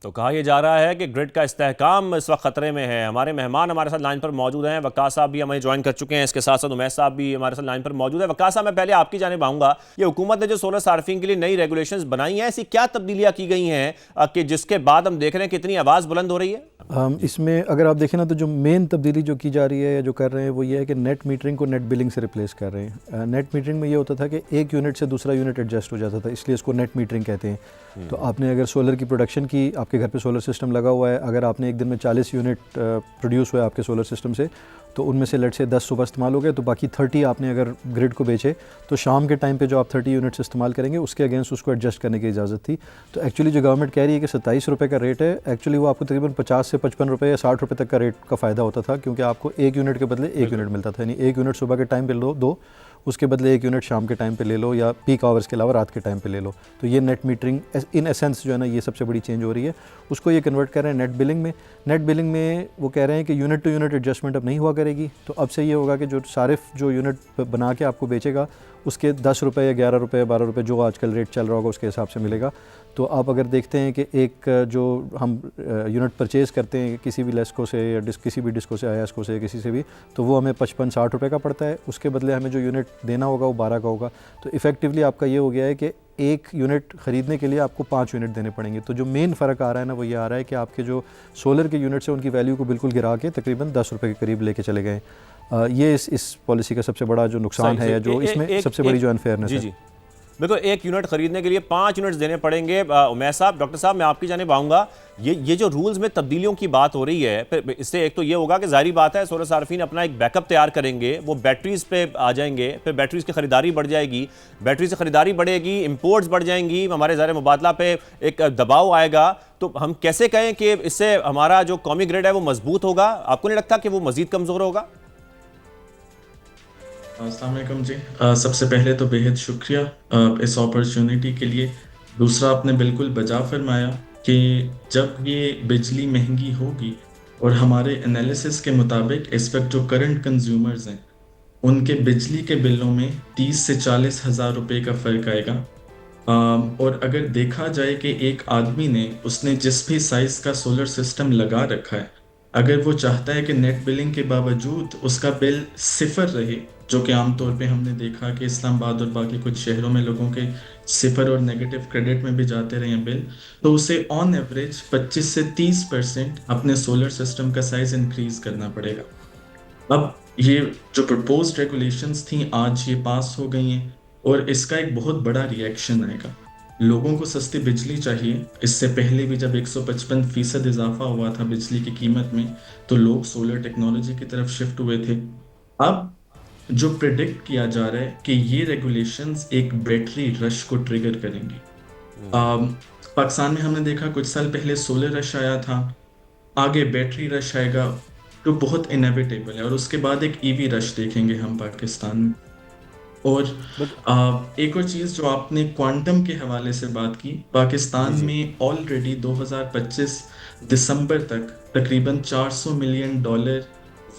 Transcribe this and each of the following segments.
तो कहा यह जा रहा है कि ग्रिड का इस्तेहकाम इस वक्त खतरे में है। हमारे मेहमान हमारे साथ लाइन पर मौजूद हैं, वक्कास साहब भी हमें ज्वाइन कर चुके हैं, इसके साथ साथ उमैस साहब भी हमारे साथ लाइन पर मौजूद है। वक्कास साहब, मैं पहले आपकी जानिब आऊँगा, ये हुकूमत ने जो सोलर सार्फिंग के लिए नई रेगुलेशंस बनाई हैं, ऐसी क्या तब्दीलियाँ की गई हैं कि जिसके बाद हम देख रहे हैं कितनी आवाज़ बुलंद हो रही है? इसमें अगर आप देखें ना, तो जो मेन तब्दीली जो की जा रही है या जो कर रहे हैं वो ये है कि नेट मीटरिंग को नेट बिलिंग से रिप्लेस कर रहे हैं। नेट मीटरिंग में ये होता था कि एक यूनिट से दूसरा यूनिट एडजस्ट हो जाता था, इसलिए इसको नेट मीटरिंग कहते हैं। तो आपने अगर सोलर की प्रोडक्शन की, आपके घर पे सोलर सिस्टम लगा हुआ है, अगर आपने एक दिन में 40 यूनिट प्रोड्यूस हुआ है आपके सोलर सिस्टम से, तो उनमें से लेट से 10 सुबह इस्तेमाल हो गए, तो बाकी 30 आपने अगर ग्रिड को बेचे, तो शाम के टाइम पे जो आप 30 यूनिट्स इस्तेमाल करेंगे उसके अगेंस्ट उसको एडजस्ट करने की इजाज़त थी। तो एक्चुअली जो गवर्नमेंट कह रही है कि 27 रुपये का रेट है, एक्चुअली वो आपको तकरीबन 50 से 55 रुपये या 60 रुपये तक का रेट का फ़ायदा होता था, क्योंकि आपको एक यूनिट के बदले एक यूनिट मिलता था। यानी एक यूनिट सुबह के टाइम पे लो, दो, उसके बदले एक यूनिट शाम के टाइम पे ले लो, या पीक आवर्स के अलावा रात के टाइम पे ले लो। तो ये नेट मीटरिंग इन एसेंस जो है ना, ये सबसे बड़ी चेंज हो रही है। उसको ये कन्वर्ट कर रहे हैं नेट बिलिंग में। नेट बिलिंग में वो कह रहे हैं कि यूनिट टू यूनिट एडजस्टमेंट अब नहीं हुआ करेगी। तो अब से ये होगा कि जो सारिफ जो यूनिट बना के आपको बेचेगा, उसके 10 रुपये या 11 रुपये 12 रुपये जो आजकल रेट चल रहा होगा उसके हिसाब से मिलेगा। तो आप अगर देखते हैं कि एक जो हम यूनिट परचेज़ करते हैं किसी भी लेस्को से या किसी भी डिस्को से, आयास्को से, किसी से भी, तो वो हमें 55-60 रुपये का पड़ता है। उसके बदले हमें जो यूनिट देना होगा वो 12 का होगा। तो इफ़ेक्टिवली आपका ये हो गया है कि एक यूनिट ख़रीदने के लिए आपको 5 यूनिट देने पड़ेंगे। तो जो मेन फ़र्क आ रहा है ना, वो ये आ रहा है कि आपके जो सोलर के यूनिट्स हैं उनकी वैल्यू को बिल्कुल गिरा के तकरीबन 10 रुपये के करीब लेके चले गए। ये इस पॉलिसी का सबसे बड़ा जो नुकसान है, या जो इसमें सबसे बड़ी जो अनफेयरनेस है। बिल्कुल, एक यूनिट खरीदने के लिए 5 यूनिट्स देने पड़ेंगे। उमैस साहब, डॉक्टर साहब, मैं आपकी जानिब आऊँगा। ये जो रूल्स में तब्दीलियों की बात हो रही है, फिर इससे एक तो ये होगा कि ज़ाहिर बात है सोलर सार्फिन अपना एक बैकअप तैयार करेंगे, वो बैटरीज़ पे आ जाएंगे, फिर बैटरीज़ की ख़रीदारी बढ़ जाएगी, बैटरी से ख़रीदारी बढ़ेगी, इंपोर्ट्स बढ़ जाएंगी, हमारे ज़र मुबादला पे एक दबाव आएगा। तो हम कैसे कहें कि इससे हमारा जो कौमी ग्रिड है वो मजबूत होगा? आपको नहीं लगता कि वो मज़ीद कमज़ोर होगा? अस्सलाम वालेकुम जी। सबसे पहले तो बेहद शुक्रिया इस अपॉर्चुनिटी के लिए। दूसरा, आपने बिल्कुल बजा फरमाया कि जब ये बिजली महंगी होगी, और हमारे एनालिसिस के मुताबिक इस वक्त जो करंट कंज्यूमर्स हैं उनके बिजली के बिलों में 30 से 40 हज़ार रुपये का फ़र्क आएगा। और अगर देखा जाए कि एक आदमी ने उसने जिस भी साइज़ का सोलर सिस्टम लगा रखा है, अगर वो चाहता है कि नेट बिलिंग के बावजूद उसका बिल सिफर रहे, जो कि आमतौर पे हमने देखा कि इस्लामाबाद और बाकी कुछ शहरों में लोगों के सिफर और नेगेटिव क्रेडिट में भी जाते रहे हैं बिल, तो उसे ऑन एवरेज 25 से 30% अपने सोलर सिस्टम का साइज इंक्रीज करना पड़ेगा। अब ये जो प्रपोज्ड रेगुलेशंस थी आज ये पास हो गई हैं, और इसका एक बहुत बड़ा रिएक्शन आएगा। लोगों को सस्ती बिजली चाहिए। इससे पहले भी जब 155% इजाफा हुआ था बिजली की कीमत में, तो लोग सोलर टेक्नोलॉजी की तरफ शिफ्ट हुए थे। अब जो प्रिडिक्ट किया जा रहा है कि ये रेगुलेशंस एक बैटरी रश को ट्रिगर करेंगी। पाकिस्तान में हमने देखा कुछ साल पहले सोलर रश आया था, आगे बैटरी रश आएगा, जो बहुत इनएविटेबल है, और उसके बाद एक ईवी रश देखेंगे हम पाकिस्तान में। और एक और चीज़ जो आपने क्वांटम के हवाले से बात की, पाकिस्तान में ऑलरेडी 2025 दिसंबर तक तकरीबन $400 मिलियन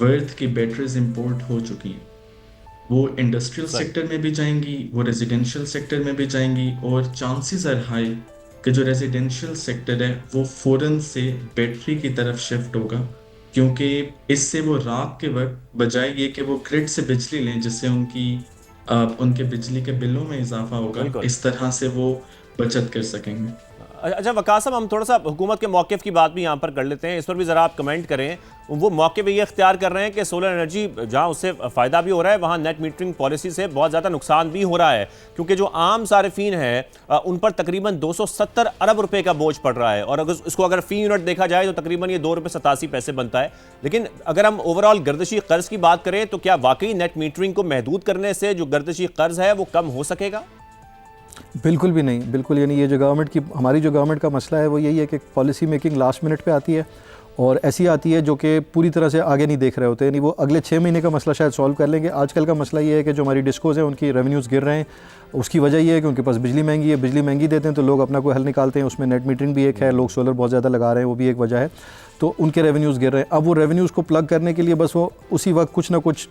वर्थ की बैटरीज इंपोर्ट हो चुकी हैं। वो इंडस्ट्रियल सेक्टर में भी जाएंगी, वो रेजिडेंशियल सेक्टर में भी जाएंगी, और चांसेस आर हाई कि जो रेजिडेंशियल सेक्टर है वो फ़ौरन से बैटरी की तरफ शिफ्ट होगा, क्योंकि इससे वो रात के वक्त बजाय ये कि वो ग्रिड से बिजली लें जिससे उनके बिजली के बिलों में इजाफा होगा, इस तरह से वो बचत कर सकेंगे। अच्छा वक्कास साहब, हम थोड़ा सा हुकूमत के मौक़िफ़ की बात भी यहाँ पर कर लेते हैं, इस पर भी ज़रा आप कमेंट करें। वो मौक़िफ़ ये इख्तियार कर रहे हैं कि सोलर एनर्जी जहाँ उससे फ़ायदा भी हो रहा है, वहाँ नेट मीटरिंग पॉलिसी से बहुत ज़्यादा नुकसान भी हो रहा है, क्योंकि जो आम सारिफीन है उन पर तकरीबन 270 अरब रुपये का बोझ पड़ रहा है, और अगर इसको अगर फ़ी यूनिट देखा जाए तो तकरीबन ये ₹2.87 बनता है। लेकिन अगर हम ओवरऑल गर्दिशी कर्ज़ की बात करें, तो क्या वाकई नेट मीटरिंग को महदूद करने से जो गर्दिशी कर्ज़ है वो कम हो सकेगा? बिल्कुल भी नहीं, बिल्कुल। यानी ये जो हमारी जो गवर्नमेंट का मसला है वो यही है कि पॉलिसी मेकिंग लास्ट मिनट पे आती है, और ऐसी आती है जो कि पूरी तरह से आगे नहीं देख रहे होते। यानी वो अगले 6 महीने का मसला शायद सॉल्व कर लेंगे। आजकल का मसला ये है कि जो हमारी डिस्कोज़ हैं उनकी रेवेन्यूज़ गिर रहे हैं। उसकी वजह ये है कि उनके पास बिजली महंगी है, बिजली महंगी देते हैं तो लोग अपना कोई हल निकालते हैं, उसमें नेट मीटरिंग भी एक है, लोग सोलर बहुत ज़्यादा लगा रहे हैं, वो भी एक वजह है। तो उनके रेवेन्यूज़ गिर रहे हैं। अब वो रेवेन्यूज़ को प्लग करने के लिए बस वो उसी वक्त कुछ ना कुछ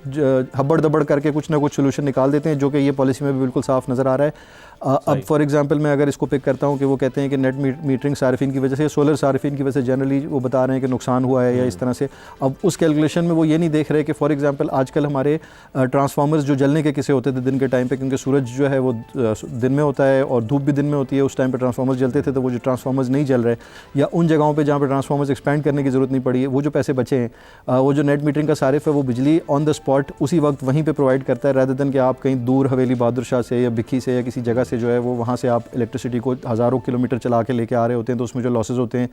हब्बड़ दब्बड़ करके कुछ ना कुछ सोल्यूशन निकाल देते हैं, जो कि ये पॉलिसी में भी बिल्कुल साफ नज़र आ रहा है। अब फॉर एग्जांपल मैं अगर इसको पिक करता हूँ कि वो कहते हैं कि नेट मीटरिंग सार्फिन की वजह से, सोलर सार्फिन की वजह से जनरली वो बता रहे हैं कि नुकसान हुआ है या इस तरह से। अब उस कैलकुलेशन में वो ये नहीं देख रहे कि फॉर एग्जांपल आजकल हमारे ट्रांसफार्मर्स जो जलने के किस्से होते थे दिन के टाइम पे, क्योंकि सूरज जो है वो दिन में होता है और धूप भी दिन में होती है, उस टाइम पे ट्रांसफार्मर्स जलते थे, तो वो जो ट्रांसफार्मर्स नहीं जल रहे या उन जगहों पे जहाँ पे ट्रांसफार्मर्स एक्सपेंड करने की ज़रूरत नहीं पड़ी है, वो जो पैसे बचे हैं, वो जो नेट मीटरिंग का सारिफ है वो बिजली ऑन द स्पॉट उसी वक्त वहीं पे प्रोवाइड करता है, रादर देन कि आप कहीं दूर हवेली बहादुर शाह से या भिक्की से या किसी जगह से जो है वो वहाँ से आप इलेक्ट्रिसिटी को हज़ारों किलोमीटर चला के लेके आ रहे होते हैं, तो उसमें जो लॉसेज होते हैं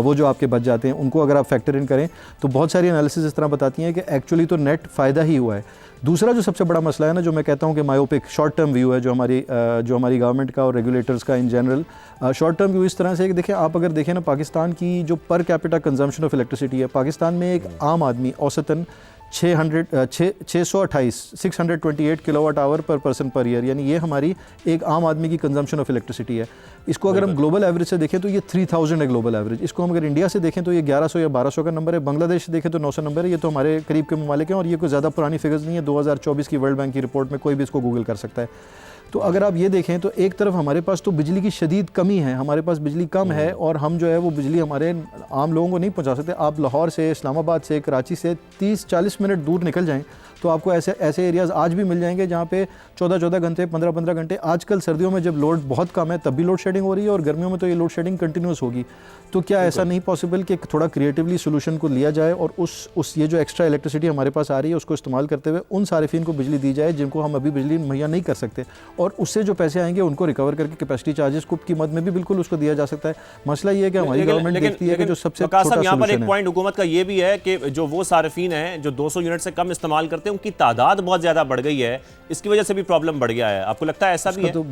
वो जो आपके बच जाते हैं, उनको अगर आप फैक्टर इन करें तो बहुत सारी एनालिसिस इस तरह बताती हैं कि एक्चुअली तो नेट फ़ायदा ही हुआ है। दूसरा जो सबसे बड़ा मसला है ना, जो मैं कहता हूँ कि मायोपिक शॉर्ट टर्म व्यू है जो हमारी गवर्नमेंट का और रेगुलेटर्स का in general, short term view इस तरह से कि देखिए, आप अगर देखें ना, पाकिस्तान की जो per capita consumption of electricity है, पाकिस्तान में एक आम आदमी औसतन 628 किलोवाट आवर पर पर्सन पर ईयर, यानी ये हमारी एक आम आदमी की कंजम्पशन ऑफ इलेक्ट्रिसिटी है। इसको अगर हम ग्लोबल एवरेज से देखें तो ये 3000 है ग्लोबल एवरेज। इसको हम अगर इंडिया से देखें तो ये 1100 या 1200 का नंबर है, बांग्लादेश से देखें तो 900 नंबर है। ये तो हमारे करीब के ममालिक हैं और ये कोई ज़्यादा पुरानी फिगर्स नहीं है, 2024 की वर्ल्ड बैंक की रिपोर्ट में कोई भी इसको गूगल कर सकता है। तो अगर आप ये देखें तो एक तरफ हमारे पास तो बिजली की शदीद कमी है, हमारे पास बिजली कम है और हम जो है वो बिजली हमारे आम लोगों को नहीं पहुंचा सकते। आप लाहौर से, इस्लामाबाद से, कराची से 30-40 मिनट दूर निकल जाएं तो आपको ऐसे एरियाज़ आज भी मिल जाएंगे जहाँ पे 14-14 घंटे, 15-15 घंटे, आजकल सर्दियों में जब लोड बहुत कम है तब भी लोड शेडिंग हो रही है और गर्मियों में तो ये लोड शेडिंग कंटिन्यूस होगी। तो क्या ऐसा नहीं पॉसिबल कि थोड़ा क्रिएटिवली सोल्यूशन को लिया जाए और उस ये जो एक्स्ट्रा इलेक्ट्रिसिटी हमारे पास आ रही है उसको इस्तेमाल करते हुए उन सारिफिन को बिजली दी जाए जिनको हम अभी बिजली मुहैया नहीं कर सकते, और उससे जो पैसे आएंगे उनको रिकवर करके कैपेसिटी चार्जेस की मद में भी बिल्कुल उसको दिया जा सकता है। मसला ये है कि हमारी गवर्नमेंट देखती है कि जो सबसे छोटा यहाँ पर एक सोल्यूशन पॉइंट हुकूमत का ये भी है कि जो वो सार्फिन हैं जो 200 यूनिट से कम इस्तेमाल करते हैं उनकी तादाद बहुत ज़्यादा बढ़ गई है, इसकी वजह से भी प्रॉब्लम बढ़ गया है। आपको लगता है ऐसा भी है? तो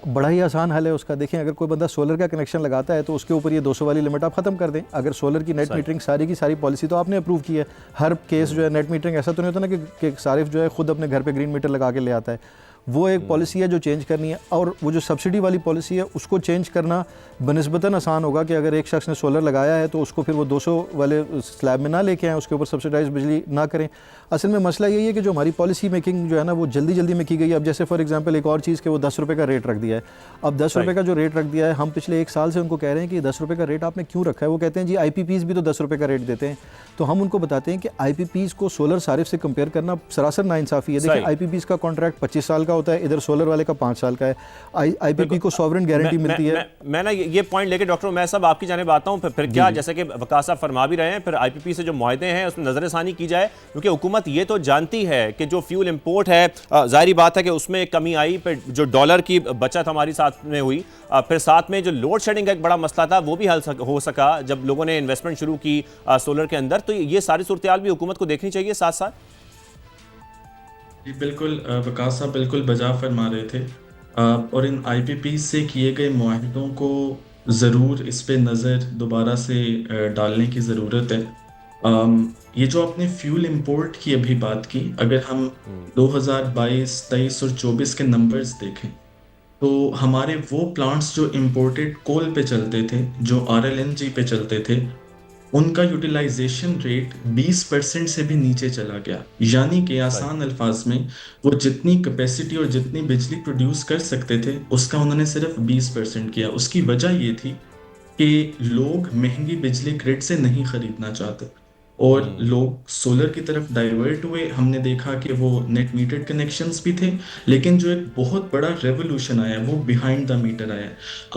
बड़ा ही आसान हल है उसका। देखें, अगर कोई बंदा सोलर का कनेक्शन लगाता है तो उसके ऊपर ये 200 वाली लिमिट आप खत्म कर दें। अगर सोलर की नेट मीटरिंग सारी की सारी पॉलिसी तो आपने अप्रूव की है, हर केस जो है नेट मीटरिंग ऐसा तो नहीं होता ना कि सारिफ जो है खुद अपने घर पे ग्रीन मीटर लगा के ले आता है। वो एक पॉलिसी है जो चेंज करनी है, और वो जो सब्सिडी वाली पॉलिसी है उसको चेंज करना बनिस्बतन आसान होगा कि अगर एक शख्स ने सोलर लगाया है तो उसको फिर वो 200 वाले स्लैब में ना लेके आएँ, उसके ऊपर सब्सिडाइज बिजली ना करें। असल में मसला यही है कि जो हमारी पॉलिसी मेकिंग जो है ना वो जल्दी में की गई है। अब जैसे फॉर एग्जांपल एक और चीज़ कि वो 10 रुपये का रेट रख दिया है। अब 10 रुपये का जो रेट रख दिया है, हम पिछले 1 साल से उनको कह रहे हैं कि 10 रुपये का रेट आपने क्यों रखा है। वो कहते हैं जी IPPs भी तो 10 रुपये का रेट देते हैं। तो हम उनको बताते हैं कि IPPs को सोलर सारिफ से कंपेयर करना सरासर नाइंसाफ़ी है। देखिए, IPPs का कॉन्ट्रैक्ट 25 साल का होता है, इधर सोलर वाले का 5 साल का है। IPP को सॉवरेन गारंटी मिलती है। मैं ना ये पॉइंट लेके डॉक्टर मैं सब आपकी जाने आता हूँ, फिर क्या जैसे कि वकास साहब फरमा भी रहे हैं, फिर IPP से जो मुआहदे हैं उसमें नजरसानी की जाए, क्योंकि हुकूमत ये तो जानती है कि जो फ्यूल इंपोर्ट है, जाहिर बात है कि उसमें कमी आई, फिर जो डॉलर की बचत हमारी साथ में हुई, फिर साथ में जो लोड शेडिंग का एक बड़ा मसला था वो भी हल हो सका जब लोगों ने इन्वेस्टमेंट शुरू की सोलर के अंदर। तो ये सारी सूरत हाल भी हुकूमत को देखनी चाहिए साथ साथ। जी बिल्कुल, वकास साहब बिल्कुल बजा फरमा रहे थे। और इन IPP से किए गए मुआहदों को ज़रूर इस पे नज़र दोबारा से डालने की ज़रूरत है। ये जो आपने फ्यूल इंपोर्ट की अभी बात की, अगर हम 2022, 23 और 24 के नंबर्स देखें तो हमारे वो प्लांट्स जो इंपोर्टेड कोल पे चलते थे, जो RLNG पे चलते थे, उनका यूटिलाइजेशन रेट 20% से भी नीचे चला गया। यानी कि आसान अल्फाज में वो जितनी कैपेसिटी और जितनी बिजली प्रोड्यूस कर सकते थे उसका उन्होंने सिर्फ 20% किया। उसकी वजह ये थी कि लोग महंगी बिजली ग्रिड से नहीं खरीदना चाहते और लोग सोलर की तरफ डाइवर्ट हुए। हमने देखा कि वो नेट मीटर्ड कनेक्शंस भी थे, लेकिन जो एक बहुत बड़ा रेवोल्यूशन आया वो बिहाइंड द मीटर आया।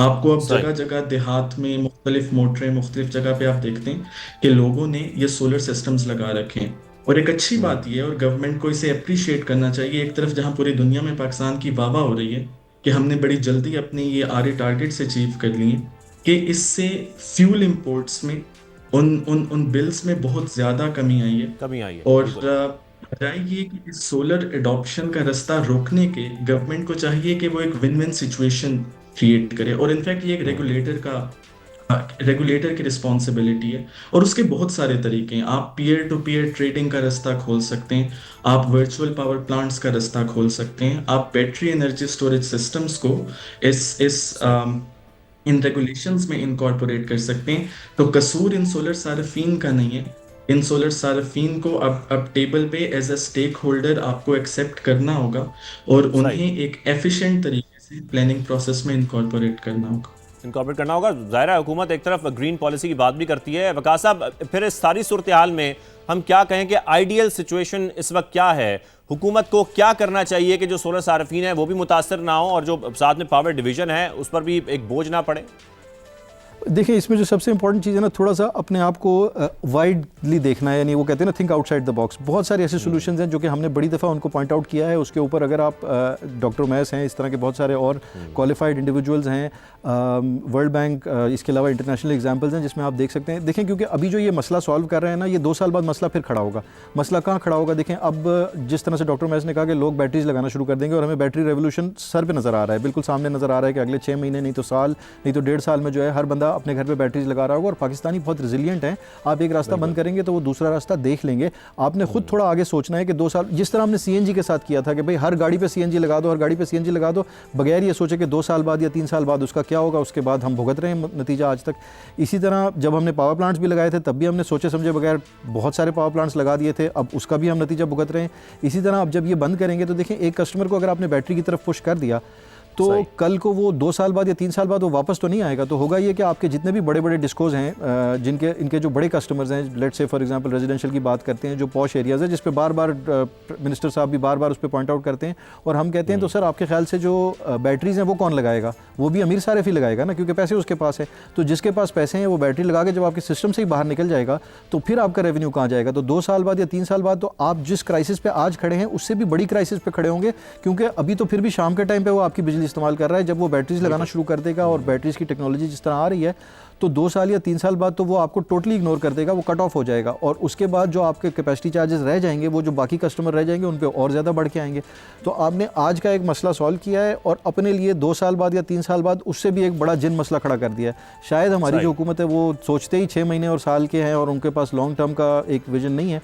आपको अब जगह जगह देहात में मुख्तलिफ मोटरें, मुख्तलिफ जगह पे आप देखते हैं कि लोगों ने ये सोलर सिस्टम्स लगा रखे हैं। और एक अच्छी बात ये है, और गवर्नमेंट को इसे अप्रिशिएट करना चाहिए, एक तरफ जहां पूरी दुनिया में पाकिस्तान की वाह हो रही है कि हमने बड़ी जल्दी अपने ये RE टारगेट्स अचीव कर लिए, कि इससे फ्यूल इंपोर्ट्स में उन बिल्स में बहुत ज्यादा कमी आई है। और राय ये कि इस सोलर एडॉप्शन का रास्ता रोकने के गवर्नमेंट को चाहिए कि वो एक विन विन सिचुएशन क्रिएट करे, और इनफैक्ट ये एक रेगुलेटर की रिस्पॉन्सिबिलिटी है। और उसके बहुत सारे तरीके हैं। आप पीयर टू पीयर ट्रेडिंग का रास्ता खोल सकते हैं, आप वर्चुअल पावर प्लांट्स का रास्ता खोल सकते हैं, आप बैटरी एनर्जी स्टोरेज सिस्टम्स को इस इन रेगुलेशंस में इनकॉर्पोरेट कर सकते हैं। तो कसूर इन सोलर सार्फिन का नहीं है। इन सोलर सार्फिन को अब टेबल पे एज अ स्टेक होल्डर आपको एक्सेप्ट करना होगा और सही, उन्हें एक एफिशिएंट तरीके से प्लानिंग प्रोसेस में इनकॉर्पोरेट करना होगा। इनकॉर्पोरेट करना होगा। ज़ाहिर है हुकूमत एक तरफ ग्रीन पॉलिसी की बात भी करती है। वकास साहब, फिर इस सारी सूरत हाल में हम क्या कहें कि आइडियल सिचुएशन इस वक्त क्या है? हुकूमत को क्या करना चाहिए कि जो सोलर सार्फिन है वो भी मुतासर ना हो और जो साथ में पावर डिवीजन है उस पर भी एक बोझ ना पड़े? देखिए, इसमें जो सबसे इंपॉर्टेंट चीज़ है ना, थोड़ा सा अपने आप को वाइडली देखना है, यानी वो कहते हैं ना, थिंक आउटसाइड द बॉक्स। बहुत सारे ऐसे सॉल्यूशंस हैं जो कि हमने बड़ी दफ़ा उनको पॉइंट आउट किया है। उसके ऊपर अगर आप डॉक्टर मैस हैं, इस तरह के बहुत सारे और क्वालिफाइड इंडिविजुअल्स हैं, वर्ल्ड बैंक, इसके अलावा इंटरनेशनल एग्जाम्पल्स हैं जिसमें आप देख सकते हैं। देखें, क्योंकि अभी जो ये मसला सॉल्व कर रहे हैं ना, ये 2 साल बाद मसला फिर खड़ा होगा। मसला कहाँ खड़ा होगा? देखें, अब जिस तरह से डॉक्टर मैस ने कहा कि लोग बैटरीज लगाना शुरू कर देंगे और हमें बैटरी रेवोल्यूशन सर पे नज़र आ रहा है, बिल्कुल सामने नज़र आ रहा है कि अगले 6 महीने, नहीं तो साल, नहीं तो 1.5 साल में जो है हर बंदा अपने घर पे बैटरीज लगा रहा होगा। और पाकिस्तानी बहुत रिजिलियंट हैं, आप एक रास्ता बंद करेंगे तो वो दूसरा रास्ता देख लेंगे। आपने खुद थोड़ा आगे सोचना है कि 2 साल, जिस तरह हमने सीएनजी के साथ किया था कि भाई हर गाड़ी पे सीएनजी लगा दो, हर गाड़ी पे सीएनजी लगा दो, बगैर ये सोचे कि 2 साल बाद या 3 साल बाद उसका क्या होगा, उसके बाद हम भुगत रहे हैं नतीजा आज तक। इसी तरह जब हमने पावर प्लांट्स भी लगाए थे तब भी हमने सोचे समझे बगैर बहुत सारे पावर प्लांट्स लगा दिए थे, अब उसका भी हम नतीजा भुगत रहे हैं। इसी तरह अब जब ये बंद करेंगे तो देखें, एक कस्टमर को अगर आपने बैटरी की तरफ पुश कर दिया तो कल को वो 2 साल बाद या 3 साल बाद वो वापस तो नहीं आएगा। तो होगा ये कि आपके जितने भी बड़े बड़े डिस्कोज हैं, जिनके इनके जो बड़े कस्टमर्स हैं, let's say for example residential की बात करते हैं, जो पॉश एरियाज़ है, जिस पे बार बार मिनिस्टर साहब भी बार बार उस पर पॉइंट आउट करते हैं और हम कहते हैं तो सर आपके ख्याल से जो बैटरीज़ हैं वो कौन लगाएगा? वो भी अमीर सारिफ ही लगाएगा ना, क्योंकि पैसे उसके पास है। तो जिसके पास पैसे हैं वो बैटरी लगा के जब आपके सिस्टम से ही बाहर निकल जाएगा तो फिर आपका रेवेन्यू कहाँ जाएगा? तो 2 साल बाद या 3 साल बाद तो आप जिस क्राइसिस पे आज खड़े हैं उससे भी बड़ी क्राइसिस पे खड़े होंगे, क्योंकि अभी तो फिर भी शाम के टाइम पे वो आपकी बिजली इस्तेमाल कर रहा है। जब वो बैटरीज लगाना शुरू कर देगा और बैटरीज की टेक्नोलॉजी जिस तरह आ रही है तो 2 साल या 3 साल बाद तो वो आपको टोटली इग्नोर कर देगा, वो कट ऑफ हो जाएगा। और उसके बाद जो आपके कैपेसिटी चार्जेस रह जाएंगे, वो जो बाकी कस्टमर रह जाएंगे उन पे और ज़्यादा बढ़ के आएंगे। तो आपने आज का एक मसला सॉल्व किया है और अपने लिए 2 साल बाद या 3 साल बाद उससे भी एक बड़ा जिन मसला खड़ा कर दिया है। शायद हमारी जो हुकूमत है वो सोचते ही 6 महीने और साल के हैं और उनके पास लॉन्ग टर्म का एक विजन नहीं है।